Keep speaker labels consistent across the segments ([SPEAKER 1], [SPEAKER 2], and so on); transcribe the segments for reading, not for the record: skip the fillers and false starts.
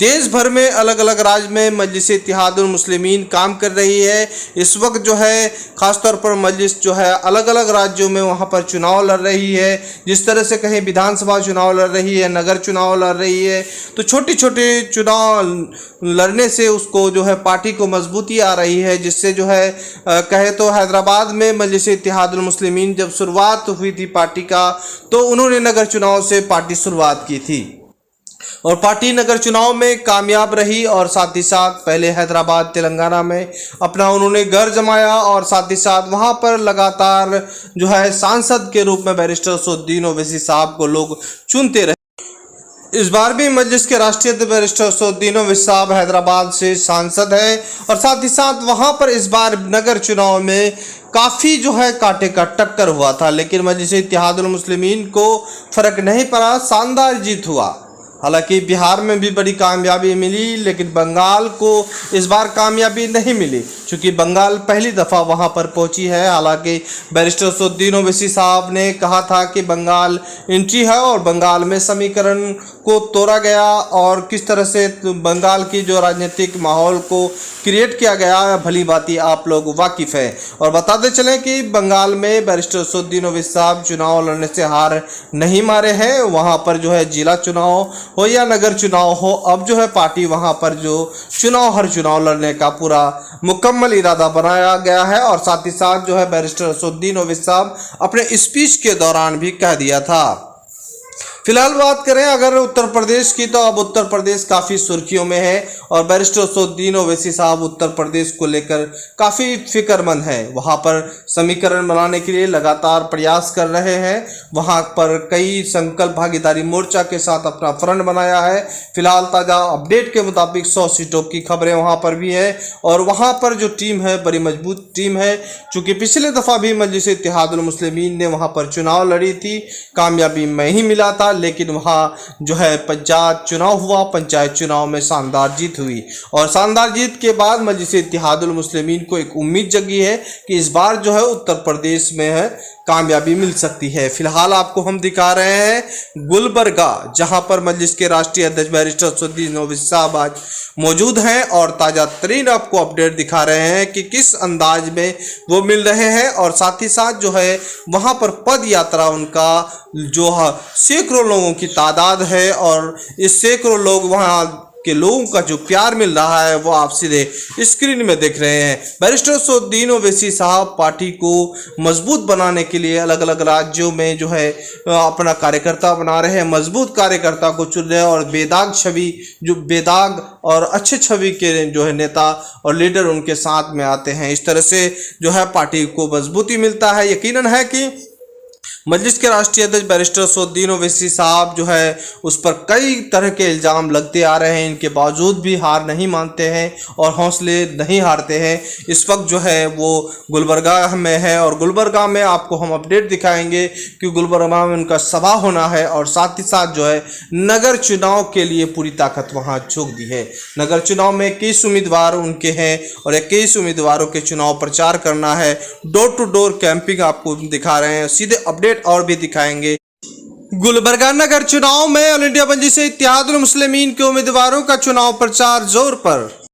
[SPEAKER 1] देश भर में अलग अलग राज्य में मजलिस इत्तेहादुल मुस्लिमीन काम कर रही है। इस वक्त जो है ख़ासतौर पर मजलिस जो है अलग अलग राज्यों में वहाँ पर चुनाव लड़ रही है। जिस तरह से कहीं विधानसभा चुनाव लड़ रही है, नगर चुनाव लड़ रही है, तो छोटे छोटे चुनाव लड़ने से उसको जो है पार्टी को मजबूती आ रही है। जिससे जो है कहे तो हैदराबाद में मजलिस इत्तेहादुल मुस्लिमीन जब शुरुआत हुई थी पार्टी का, तो उन्होंने नगर चुनाव से पार्टी शुरुआत की थी और पार्टी नगर चुनाव में कामयाब रही। और साथ ही साथ पहले हैदराबाद तेलंगाना में अपना उन्होंने घर जमाया और साथ ही साथ वहां पर लगातार जो है सांसद के रूप में बैरिस्टर असदुद्दीन ओवैसी साहब को लोग चुनते रहे। इस बार भी मजलिस के राष्ट्रीय अध्यक्ष बैरिस्टर असदुद्दीन ओवैसी साहब हैदराबाद से सांसद है और साथ ही साथ वहां पर इस बार नगर चुनाव में काफ़ी जो है कांटे का टक्कर हुआ था, लेकिन मजलिस इत्तेहादुल मुस्लिमीन को फर्क नहीं पड़ा, शानदार जीत हुआ। हालांकि बिहार में भी बड़ी कामयाबी मिली, लेकिन बंगाल को इस बार कामयाबी नहीं मिली, क्योंकि बंगाल पहली दफ़ा वहां पर पहुंची है। हालांकि बैरिस्टर असदुद्दीन ओवैसी साहब ने कहा था कि बंगाल एंट्री है और बंगाल में समीकरण को तोड़ा गया और किस तरह से बंगाल की जो राजनीतिक माहौल को क्रिएट किया गया, भली भांति आप लोग वाकिफ़ है। और बताते चलें कि बंगाल में बैरिस्टर असदुद्दीन ओवैसी साहब चुनाव लड़ने से हार नहीं मारे हैं। वहाँ पर जो है जिला चुनाव हो या नगर चुनाव हो, अब जो है पार्टी वहाँ पर जो हर चुनाव लड़ने का पूरा मुकम्मल इरादा बनाया गया है। और साथ ही साथ जो है बैरिस्टर असदुद्दीन ओवैसी साहब अपने स्पीच के दौरान भी कह दिया था। फिलहाल बात करें अगर उत्तर प्रदेश की, तो अब उत्तर प्रदेश काफ़ी सुर्खियों में है और बैरिस्टर असदुद्दीन ओवैसी साहब उत्तर प्रदेश को लेकर काफ़ी फिक्रमंद है। वहाँ पर समीकरण बनाने के लिए लगातार प्रयास कर रहे हैं। वहाँ पर कई संकल्प भागीदारी मोर्चा के साथ अपना फ्रंट बनाया है। फिलहाल ताज़ा अपडेट के मुताबिक 100 सीटों की खबरें वहाँ पर भी है और वहाँ पर जो टीम है बड़ी मजबूत टीम है। चूँकि पिछले दफ़ा भी मजलिस इत्तेहादुल मुस्लिमीन ने वहाँ पर चुनाव लड़ी थी, कामयाबी नहीं मिला था, लेकिन वहाँ जो है पंचायत चुनाव हुआ, पंचायत चुनाव में शानदार जीत हुई और शानदार जीत के बाद मजलिस इत्तेहादुल मुस्लिमीन को एक उम्मीद जगी है कि इस बार जो है उत्तर प्रदेश में है कामयाबी मिल सकती है। फिलहाल आपको हम दिखा रहे हैं गुलबर्गा, जहां पर मजलिस के राष्ट्रीय अध्यक्ष बैरिस्टर असदुद्दीन ओवैसी साहब आज मौजूद हैं और ताज़ा तरीन आपको अपडेट दिखा रहे हैं कि किस अंदाज में वो मिल रहे हैं। और साथ ही साथ जो है वहां पर पद यात्रा उनका जो सैकड़ों लोगों की तादाद है और इस सैकड़ों लोग वहाँ के लोगों का जो प्यार मिल रहा है वो आप सीधे स्क्रीन में देख रहे हैं। बैरिस्टर असदुद्दीन ओवैसी साहब पार्टी को मजबूत बनाने के लिए अलग अलग राज्यों में जो है अपना कार्यकर्ता बना रहे हैं, मजबूत कार्यकर्ता को चुन रहे हैं और बेदाग और अच्छे छवि के जो है नेता और लीडर उनके साथ में आते हैं। इस तरह से जो है पार्टी को मजबूती मिलता है। यकीनन है कि मजलिस के राष्ट्रीय अध्यक्ष बैरिस्टर असदुद्दीन ओवैसी साहब जो है उस पर कई तरह के इल्ज़ाम लगते आ रहे हैं, इनके बावजूद भी हार नहीं मानते हैं और हौसले नहीं हारते हैं। इस वक्त जो है वो गुलबर्गा में है और गुलबर्गा में आपको हम अपडेट दिखाएंगे कि गुलबर्गा में उनका सभा होना है और साथ ही साथ जो है नगर चुनाव के लिए पूरी ताकत वहाँ झोंक दी है। नगर चुनाव में 21 उम्मीदवार उनके हैं और 21 उम्मीदवारों के चुनाव प्रचार करना है। डोर टू डोर कैंपिंग आपको दिखा रहे हैं, सीधे अपडेट और भी दिखाएंगे। गुलबर्गा नगर चुनाव में ऑल इंडिया मजलिस इत्तेहादुल मुस्लिमीन के उम्मीदवारों का चुनाव प्रचार जोर पर।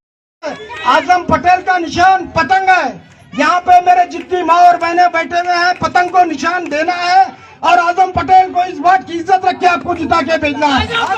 [SPEAKER 2] आजम पटेल का निशान पतंग है। यहाँ पे मेरे जितनी माँ और बहनें बैठे हुए हैं, पतंग को निशान देना है और आजम पटेल को इस बात की इज्जत रख के आपको जिता के भेजना है।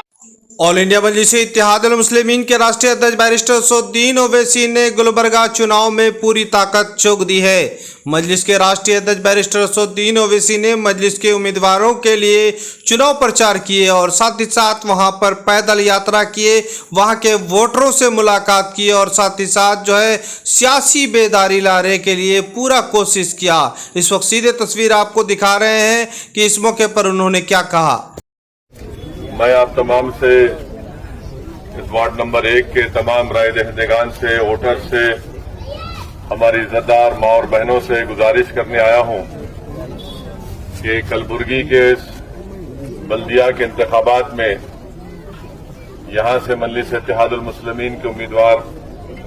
[SPEAKER 1] ऑल इंडिया मजलिस इत्तेहादुल मुस्लिमीन के राष्ट्रीय अध्यक्ष बैरिस्टर असदुद्दीन ओवैसी ने गुलबर्गा चुनाव में पूरी ताकत झोंक दी है। मजलिस के राष्ट्रीय अध्यक्ष बैरिस्टर असदुद्दीन ओवैसी ने मजलिस के उम्मीदवारों के लिए चुनाव प्रचार किए और साथ ही साथ वहां पर पैदल यात्रा किए, वहां के वोटरों से मुलाकात की और साथ ही साथ जो है सियासी बेदारी लाने के लिए पूरा कोशिश किया। इस वक्त सीधे तस्वीर आपको दिखा रहे हैं कि इस मौके पर उन्होंने क्या कहा।
[SPEAKER 3] मैं आप तमाम से इस वार्ड नंबर 1 के तमाम राय दहिंदगान से, वोटर से, हमारी इज्जतदार माँ और बहनों से गुजारिश करने आया हूं कि कलबुर्गी के बल्दिया के इंतखाबात में यहां से मजलिस इत्तेहादुल मुस्लिमीन के उम्मीदवार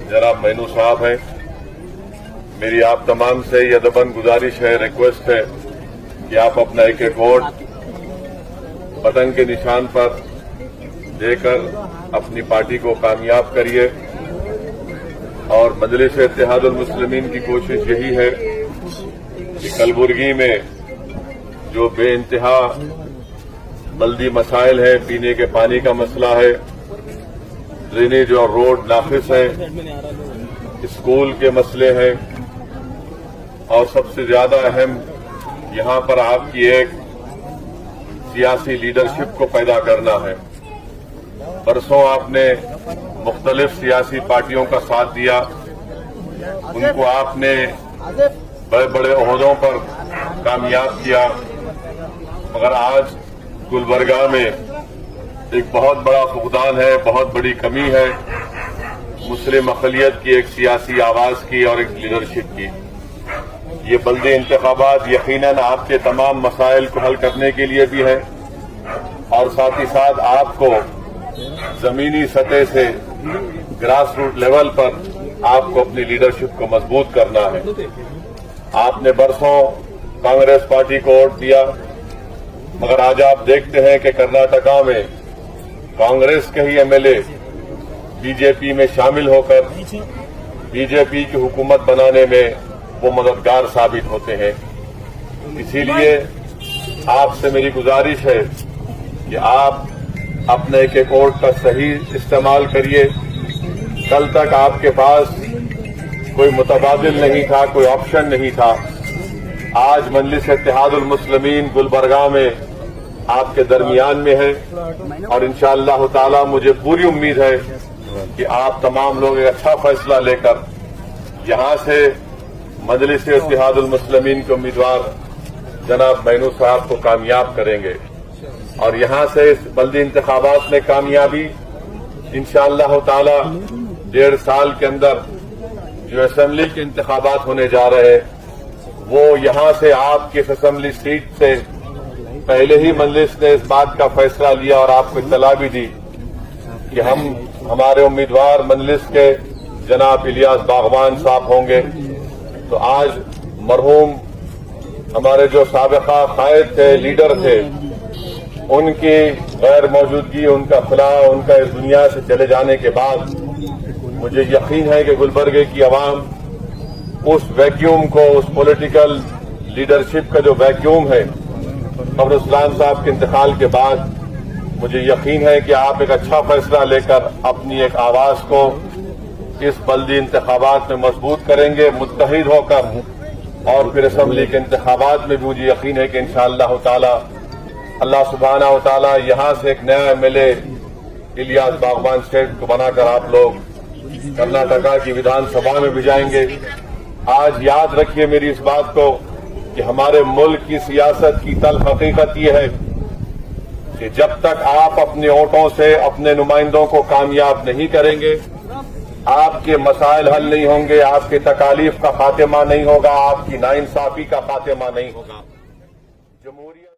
[SPEAKER 3] जनाब मैनू साहब हैं। मेरी आप तमाम से यह अदबन गुजारिश है, रिक्वेस्ट है कि आप अपना एक वोट पतंग के निशान पर देकर अपनी पार्टी को कामयाब करिए। और मजलिस इत्तेहादुल मुस्लिमीन की कोशिश यही है कि कलबुर्गी में जो बेइंतहा बल्दी मसाइल है, पीने के पानी का मसला है, ड्रेनेज और रोड नाफिस है, स्कूल के मसले हैं, और सबसे ज्यादा अहम यहां पर आपकी एक सियासी लीडरशिप को पैदा करना है। बरसों आपने मुख्तलिफ सियासी पार्टियों का साथ दिया, उनको आपने बड़े बड़े ओहदों पर कामयाब किया, मगर आज गुलबर्गा में एक बहुत बड़ा फुकदान है, बहुत बड़ी कमी है मुस्लिम अक़लियत की एक सियासी आवाज की और एक लीडरशिप की। ये बल्दी इंतखाबात यकीनन आपके तमाम मसाइल को हल करने के लिए भी है, और साथ ही साथ आपको जमीनी सतह से ग्रास रूट लेवल पर आपको अपनी लीडरशिप को मजबूत करना है। आपने बरसों कांग्रेस पार्टी को वोट दिया, मगर आज आप देखते हैं कि कर्नाटका में कांग्रेस के ही एमएलए बीजेपी में शामिल होकर बीजेपी की हुकूमत बनाने में वो मददगार साबित होते हैं। इसीलिए आपसे मेरी गुजारिश है कि आप अपने एक एक वोट का सही इस्तेमाल करिए। कल तक आपके पास कोई मुतबादिल नहीं था, कोई ऑप्शन नहीं था। आज मजलिस इत्तेहादुल मुस्लिमीन गुलबर्गा में आपके दरमियान में है, और इंशाअल्लाह ताला मुझे पूरी उम्मीद है कि आप तमाम लोग एक अच्छा फैसला लेकर यहां से मजलिस इत्तेहादुल मुस्लिमीन के उम्मीदवार जनाब मैनू साहब को कामयाब करेंगे, और यहां से इस बल्दी इंतखाबात में कामयाबी इंशाअल्लाह ताला 1.5 साल के अंदर जो असेंबली के इंतखाबात होने जा रहे हैं, वो यहां से आपकी इस असेंबली सीट से पहले ही मजलिस ने इस बात का फैसला लिया और आपको इत्तला भी दी कि हमारे उम्मीदवार मजलिस के जनाब इलियास बागवान साहब होंगे। तो आज मरहूम हमारे जो साबिका कायद थे, लीडर थे, उनकी गैर मौजूदगी, उनका खिला, उनका इस दुनिया से चले जाने के बाद मुझे यकीन है कि गुलबर्गे की आवाम उस वैक्यूम को, उस पॉलिटिकल लीडरशिप का जो वैक्यूम है कब्रिस्तान साहब के इंतकाल के बाद, मुझे यकीन है कि आप एक अच्छा फैसला लेकर अपनी एक आवाज को इस बल्दी इंतखाबात में मजबूत करेंगे, मुत्तहिद होकर। और फिर असेंबली के इंतखाबात में भी मुझे यकीन है कि इंशाअल्लाह ताला अल्लाह सुब्हाना व ताला यहां से एक नया एमएलए इलियास बागवान सेठ को बनाकर आप लोग कर्नाटका की विधानसभा में भी जाएंगे। आज याद रखिए मेरी इस बात को कि हमारे मुल्क की सियासत की तल्ख हकीकत यह है कि जब तक आप अपने वोटों से अपने नुमाइंदों को कामयाब नहीं करेंगे, आपके मसाइल हल नहीं होंगे, आपके तकालीफ का खात्मा नहीं होगा, आपकी नाइंसाफी का खात्मा नहीं होगा।